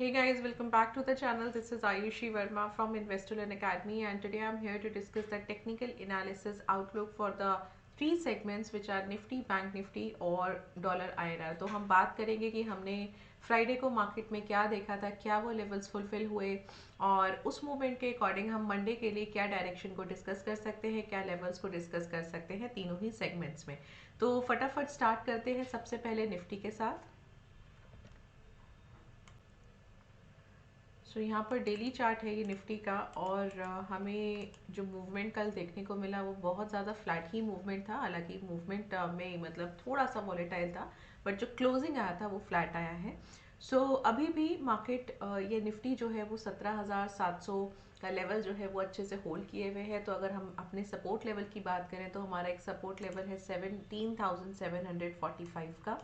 Hey guys, welcome back to the channel. This is Ayushi Verma from Investolearn Academy, and today I'm here to discuss the technical analysis outlook for the three segments which are Nifty, Bank Nifty और dollar INR। तो हम बात करेंगे कि हमने Friday को market में क्या देखा था, क्या वो लेवल्स फुलफिल हुए और उस मूवमेंट के अकॉर्डिंग हम मंडे के लिए क्या डायरेक्शन को डिस्कस कर सकते हैं, क्या लेवल्स को डिस्कस कर सकते हैं तीनों ही सेगमेंट्स में। तो फटाफट स्टार्ट करते हैं सबसे पहले निफ्टी के साथ। सो यहाँ पर डेली चार्ट है ये निफ्टी का, और हमें जो मूवमेंट कल देखने को मिला वो बहुत ज़्यादा फ्लैट ही मूवमेंट था। हालांकि मूवमेंट में मतलब थोड़ा सा वॉलेटाइल था, बट जो क्लोजिंग आया था वो फ्लैट आया है। सो अभी भी मार्केट ये निफ्टी जो है वो 17,700 का लेवल जो है वो अच्छे से होल्ड किए हुए है। तो अगर हम अपने सपोर्ट लेवल की बात करें तो हमारा एक सपोर्ट लेवल है 17,745 का।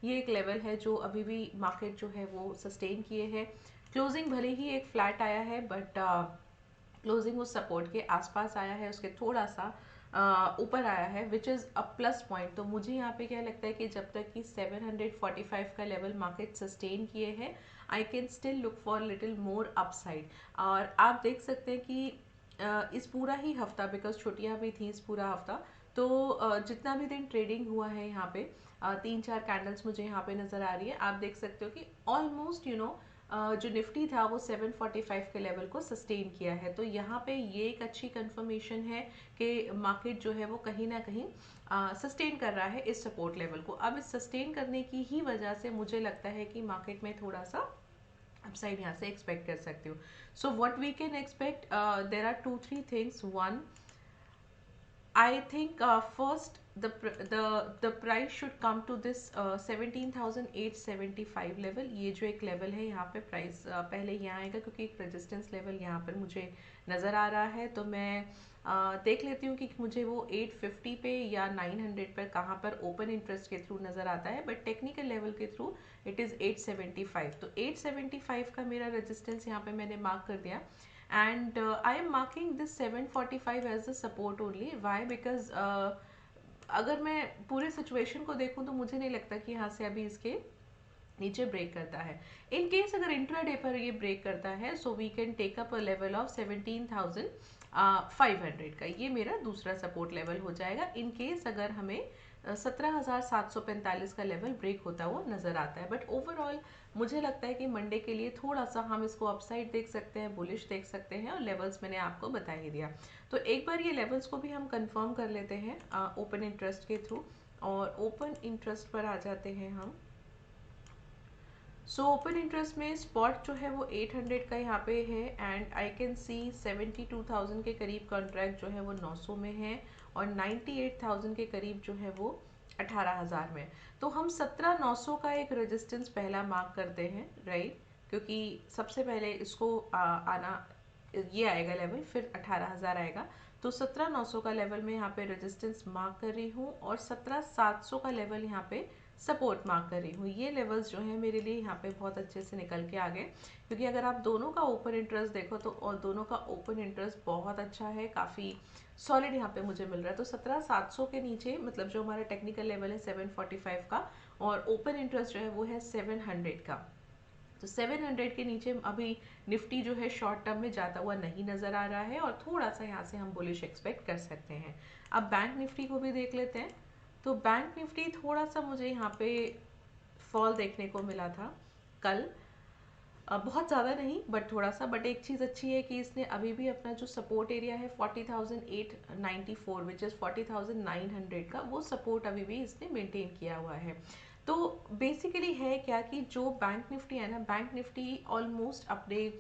ये एक लेवल है जो अभी भी मार्केट जो है वो सस्टेन किए है। क्लोजिंग भले ही एक फ्लैट आया है, बट क्लोजिंग उस सपोर्ट के आसपास आया है, उसके थोड़ा सा ऊपर आया है, which is a plus point. तो मुझे यहाँ पे क्या लगता है कि जब तक कि 745 का लेवल मार्केट सस्टेन किए है, I can still look for little more upside. और आप देख सकते हैं कि इस पूरा ही हफ्ता, बिकॉज छुट्टियां भी थी इस पूरा हफ्ता, तो जितना भी दिन ट्रेडिंग हुआ है यहाँ पे, तीन चार कैंडल्स मुझे यहाँ पे नज़र आ रही है। आप देख सकते हो कि ऑलमोस्ट जो निफ्टी था वो 745 के लेवल को सस्टेन किया है। तो यहाँ पे ये एक अच्छी कंफर्मेशन है कि मार्केट जो है वो कहीं ना कहीं सस्टेन कर रहा है इस सपोर्ट लेवल को। अब इस सस्टेन करने की ही वजह से मुझे लगता है कि मार्केट में थोड़ा सा अपसाइड यहाँ से एक्सपेक्ट कर सकते हो। So what we can expect, there are two three things. One, I think first the price should come to this 17,875 level. ये जो एक लेवल है यहाँ पे प्राइस पहले यहाँ आएगा, क्योंकि एक रेजिस्टेंस लेवल यहाँ पर मुझे नज़र आ रहा है। तो मैं देख लेती हूँ कि मुझे वो 850 पे या 900 पर कहाँ पर ओपन इंटरेस्ट के थ्रू नज़र आता है, बट टेक्निकल लेवल के थ्रू इट इज़ 875। तो 875 का मेरा रेजिस्टेंस यहाँ पे मैंने मार्क कर दिया, and I am marking this 745 as a support only. Why? Because अगर मैं पूरे सिचुएशन को देखूं तो मुझे नहीं लगता कि यहाँ से अभी इसके नीचे ब्रेक करता है। इन केस अगर इंट्राडे पर ये ब्रेक करता है, so we can take up a level of 17,500 का। ये मेरा दूसरा सपोर्ट लेवल हो जाएगा इन केस अगर हमें 17,745 का लेवल ब्रेक होता हुआ नजर आता है। बट ओवरऑल मुझे लगता है कि मंडे के लिए थोड़ा सा हम इसको अपसाइड देख सकते हैं, बुलिश देख सकते हैं, और लेवल्स मैंने आपको बता ही दिया। तो एक बार ये लेवल्स को भी हम कंफर्म कर लेते हैं ओपन इंटरेस्ट के थ्रू, और ओपन इंटरेस्ट पर आ जाते हैं हम। सो ओपन इंटरेस्ट में स्पॉट जो है वो 800 का यहाँ पे है, एंड आई कैन सी 72,000 के करीब कॉन्ट्रैक्ट जो है वो 900 में है, और 98,000 के करीब जो है वो 18,000 में। तो हम 17,900 का एक रेजिस्टेंस पहला मार्क करते हैं, राइट? क्योंकि सबसे पहले इसको आना ये आएगा लेवल, फिर 18,000 आएगा। तो 17,900 का लेवल में यहाँ पे रेजिस्टेंस मार्क कर रही हूँ, और 17,700 का लेवल यहाँ पे सपोर्ट मार्क कर रही हूँ। ये लेवल्स जो है मेरे लिए यहाँ पे बहुत अच्छे से निकल के आ गए, क्योंकि अगर आप दोनों का ओपन इंटरेस्ट देखो तो, और दोनों का ओपन इंटरेस्ट बहुत अच्छा है, काफ़ी सॉलिड यहाँ पे मुझे मिल रहा है। तो 17,700 के नीचे, मतलब जो हमारा टेक्निकल लेवल है 745 का, और ओपन इंटरेस्ट जो है वो है 700 का। तो 700 के नीचे अभी निफ्टी जो है शॉर्ट टर्म में जाता हुआ नहीं नजर आ रहा है, और थोड़ा सा यहाँ से हम बुलिश एक्सपेक्ट कर सकते हैं। अब बैंक निफ्टी को भी देख लेते हैं। तो बैंक निफ्टी थोड़ा सा मुझे यहाँ पे फॉल देखने को मिला था कल, बहुत ज़्यादा नहीं बट थोड़ा सा। बट एक चीज़ अच्छी है कि इसने अभी भी अपना जो सपोर्ट एरिया है 40,894 विच इज़ 40,900 का, वो सपोर्ट अभी भी इसने मेंटेन किया हुआ है। तो बेसिकली है क्या कि जो बैंक निफ्टी है ना, बैंक निफ्टी ऑलमोस्ट अपने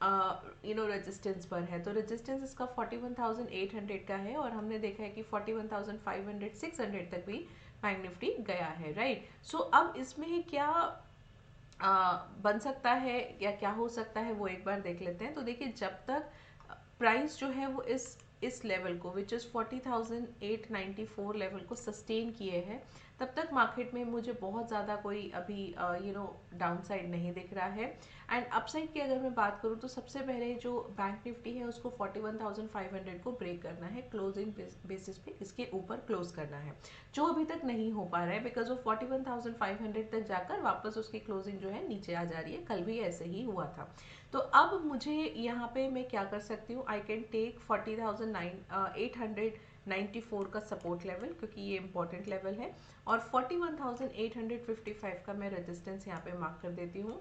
रेजिस्टेंस पर है। तो रेजिस्टेंस इसका 41,800 का है, और हमने देखा है कि 41,500 600 तक भी बैंक निफ्टी गया है, राइट? सो अब इसमें क्या बन सकता है या क्या हो सकता है वो एक बार देख लेते हैं। तो देखिए, जब तक प्राइस जो है वो इस लेवल को, विच इज़ 40,894 लेवल को सस्टेन किए हैं, तब तक मार्केट में मुझे बहुत ज़्यादा कोई अभी डाउन साइड नहीं दिख रहा है। एंड अपसाइड की अगर मैं बात करूँ तो सबसे पहले जो बैंक निफ्टी है उसको 41,500 को ब्रेक करना है, क्लोजिंग बेसिस पे इसके ऊपर क्लोज करना है, जो अभी तक नहीं हो पा रहा है बिकॉज वो 41,500 तक जाकर वापस उसकी क्लोजिंग जो है नीचे आ जा रही है। कल भी ऐसे ही हुआ था। तो अब मुझे यहाँ पे मैं क्या कर सकती हूँ, आई कैन टेक 40,894 का सपोर्ट लेवल, क्योंकि ये इंपॉर्टेंट लेवल है, और 41,855 का मैं रेजिस्टेंस यहाँ पे मार्क कर देती हूँ।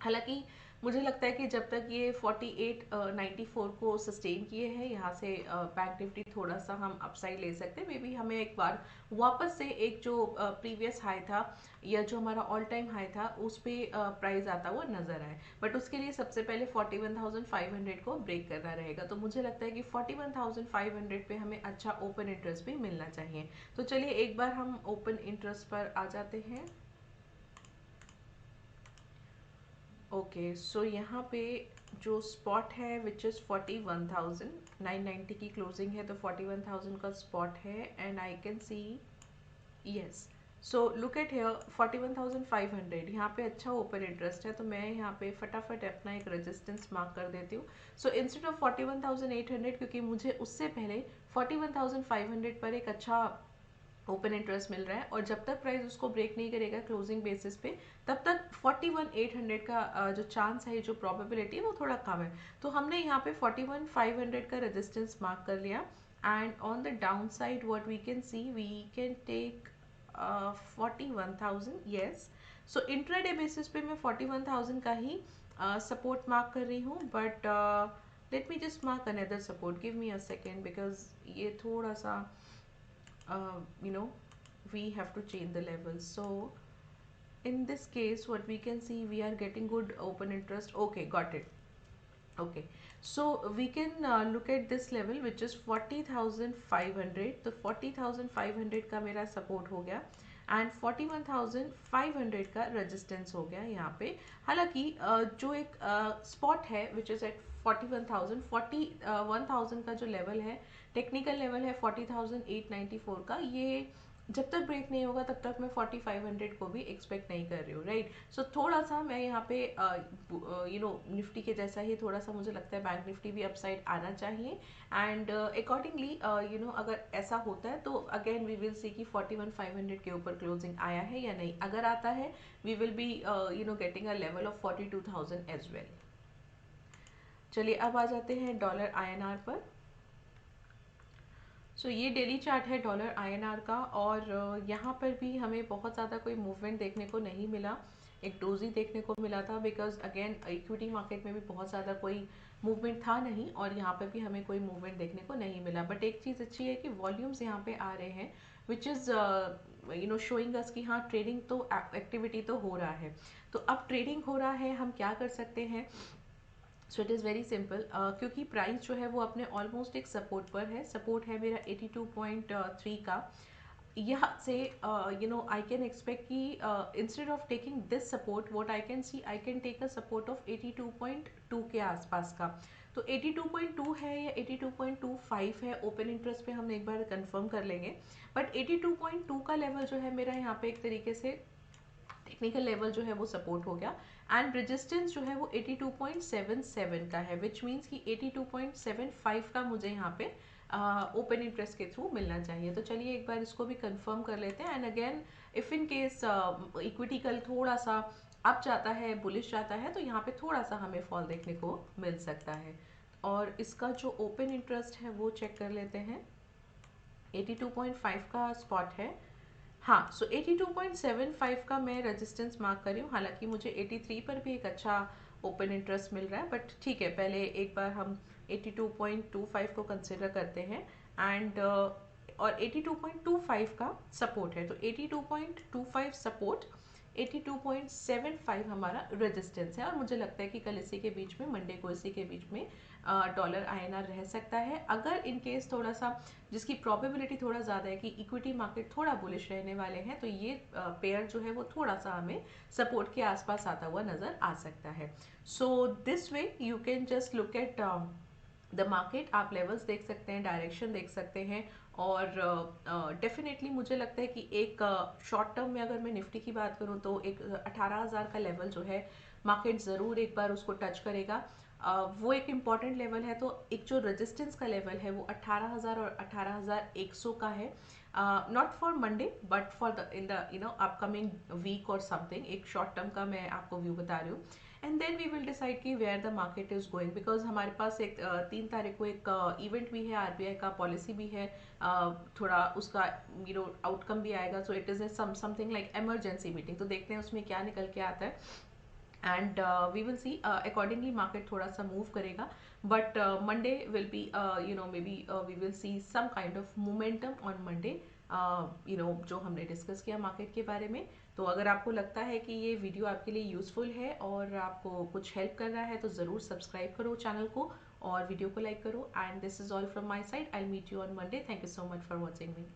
हालांकि मुझे लगता है कि जब तक ये 4894 को सस्टेन किए हैं, यहाँ से बैंक निफ्टी थोड़ा सा हम अपसाइड ले सकते हैं। मे बी हमें एक बार वापस से एक जो प्रीवियस हाई था या जो हमारा ऑल टाइम हाई था उस पे प्राइस आता हुआ नजर आए, बट उसके लिए सबसे पहले 41,500 को ब्रेक करना रहेगा। तो मुझे लगता है कि 41,500 पे हमें अच्छा ओपन इंटरेस्ट भी मिलना चाहिए। तो चलिए एक बार हम ओपन इंटरेस्ट पर आ जाते हैं। ओके, सो यहाँ पे जो स्पॉट है विच इज़ 41,990 की क्लोजिंग है, तो 41,000 का स्पॉट है and I can C yes. So look at here 41,500, यहाँ पे अच्छा ओपन इंटरेस्ट है, तो मैं यहाँ पे फटाफट अपना एक रेजिस्टेंस मार्क कर देती हूँ। सो इंस्टेड ऑफ 41,800, क्योंकि मुझे उससे पहले 41,500 पर एक अच्छा ओपन इंटरेस्ट मिल रहा है, और जब तक प्राइस उसको ब्रेक नहीं करेगा क्लोजिंग बेसिस पे, तब तक 41,800 का जो चांस है, जो प्रोबेबिलिटी है, वो थोड़ा कम है। तो हमने यहाँ पे 41,500 का रेजिस्टेंस मार्क कर लिया, and on the down side what we can see, we can take 41,000, yes. So intraday basis पे मैं 41,000 का ही सपोर्ट मार्क कर रही हूँ, but let me just mark another support, give me a second, because ये थोड़ा सा you know we have to change the levels. So in this case what we can see, we are getting good open interest. Okay, got it. Okay, so we can look at this level which is 40,500. तो 40,500 का मेरा support हो गया and 41,500 का resistance हो गया यहाँ पे। हालांकि जो एक स्पॉट है विच इज़ एट 41,000 का जो लेवल है, टेक्निकल लेवल है 40,894 का, ये जब तक ब्रेक नहीं होगा तब तक मैं 4500 को भी एक्सपेक्ट नहीं कर रही हूँ, राइट। सो थोड़ा सा मैं यहाँ पे निफ्टी के जैसा ही थोड़ा सा मुझे लगता है बैंक निफ्टी भी अपसाइड आना चाहिए, एंड अकॉर्डिंगली अगर ऐसा होता है तो अगेन वी विल सी कि 41,500 के ऊपर क्लोजिंग आया है या नहीं। अगर आता है we will be getting a level of 42,000 as well. चलिए अब आ जाते हैं डॉलर आईएनआर पर। सो ये डेली चार्ट है डॉलर आईएनआर का, और यहाँ पर भी हमें बहुत ज़्यादा कोई मूवमेंट देखने को नहीं मिला, एक डोजी देखने को मिला था, बिकॉज अगेन इक्विटी मार्केट में भी बहुत ज़्यादा कोई मूवमेंट था नहीं, और यहाँ पर भी हमें कोई मूवमेंट देखने को नहीं मिला। बट एक चीज़ अच्छी है कि वॉल्यूम्स यहाँ पे आ रहे हैं विच इज़ शोइंग अस कि हाँ ट्रेडिंग तो एक्टिविटी तो हो रहा है। तो अब ट्रेडिंग हो रहा है, हम क्या कर सकते हैं। So it is very simple, क्योंकि प्राइस जो है वो अपने ऑलमोस्ट एक सपोर्ट पर है। सपोर्ट है मेरा 82.3 का। यहाँ से आई कैन एक्सपेक्ट कि instead of taking this support, what I can see, I can take a support of 82.2 के आसपास का। तो 82.2 है या 82.25 है, ओपन इंटरेस्ट पे हम एक बार कंफर्म कर लेंगे, बट 82.2 का लेवल जो है मेरा यहाँ पे एक तरीके से टेक्निकल लेवल जो है वो सपोर्ट हो गया, एंड रेजिस्टेंस जो है वो 82.77 का है, विच मीन्स कि 82.75 का मुझे यहाँ पे ओपन इंटरेस्ट के थ्रू मिलना चाहिए। तो चलिए एक बार इसको भी कंफर्म कर लेते हैं, and again if in case equity कल थोड़ा सा अप जाता है, बुलिश जाता है, तो यहाँ पे थोड़ा सा हमें फॉल देखने को मिल सकता है। और इसका जो ओपन इंटरेस्ट है वो चेक कर लेते हैं, 82.5 का स्पॉट है। हाँ, सो 82.75 का मैं रेजिस्टेंस मार्क कर रही हूँ। हालांकि मुझे 83 पर भी एक अच्छा ओपन इंटरेस्ट मिल रहा है, बट ठीक है, पहले एक बार हम 82.25 को कंसिडर करते हैं, एंड और 82.25 का सपोर्ट है, तो 82.25 सपोर्ट, 82.75 हमारा रेजिस्टेंस है, और मुझे लगता है कि कल इसी के बीच में, मंडे को इसी के बीच में डॉलर आईएनआर रह सकता है। अगर इन केस थोड़ा सा, जिसकी प्रोबेबिलिटी थोड़ा ज़्यादा है कि इक्विटी मार्केट थोड़ा बुलिश रहने वाले हैं, तो ये पेयर जो है वो थोड़ा सा हमें सपोर्ट के आसपास आता हुआ नज़र आ सकता है। So this way you can just look at the market आप लेवल्स देख सकते हैं, डायरेक्शन देख सकते हैं, और डेफिनेटली मुझे लगता है कि एक शॉर्ट टर्म में अगर मैं निफ्टी की बात करूं तो एक 18,000 का लेवल जो है मार्केट ज़रूर एक बार उसको टच करेगा। वो एक इम्पॉर्टेंट लेवल है। तो एक जो रेजिस्टेंस का लेवल है वो 18,000 और 18,100 का है। Not for Monday but for the in the upcoming week और समथिंग, एक शॉर्ट टर्म का मैं आपको व्यू बता रही हूँ। And then we will decide कि where the market is going, because हमारे पास एक 3 तारीख को एक इवेंट भी है, आरबीआई का पॉलिसी भी है, थोड़ा उसका आउटकम भी आएगा। So it is something like emergency meeting, तो देखते हैं उसमें क्या निकल के आता है। And we will see accordingly market थोड़ा सा मूव करेगा। But Monday will be maybe we will see some kind of momentum on Monday, जो हमने डिस्कस किया मार्केट के बारे में। तो अगर आपको लगता है कि ये वीडियो आपके लिए यूजफुल है और आपको कुछ हेल्प कर रहा है तो ज़रूर सब्सक्राइब करो चैनल को और वीडियो को लाइक करो। And this is all from my side. I meet you on Monday. Thank you so much for watching me.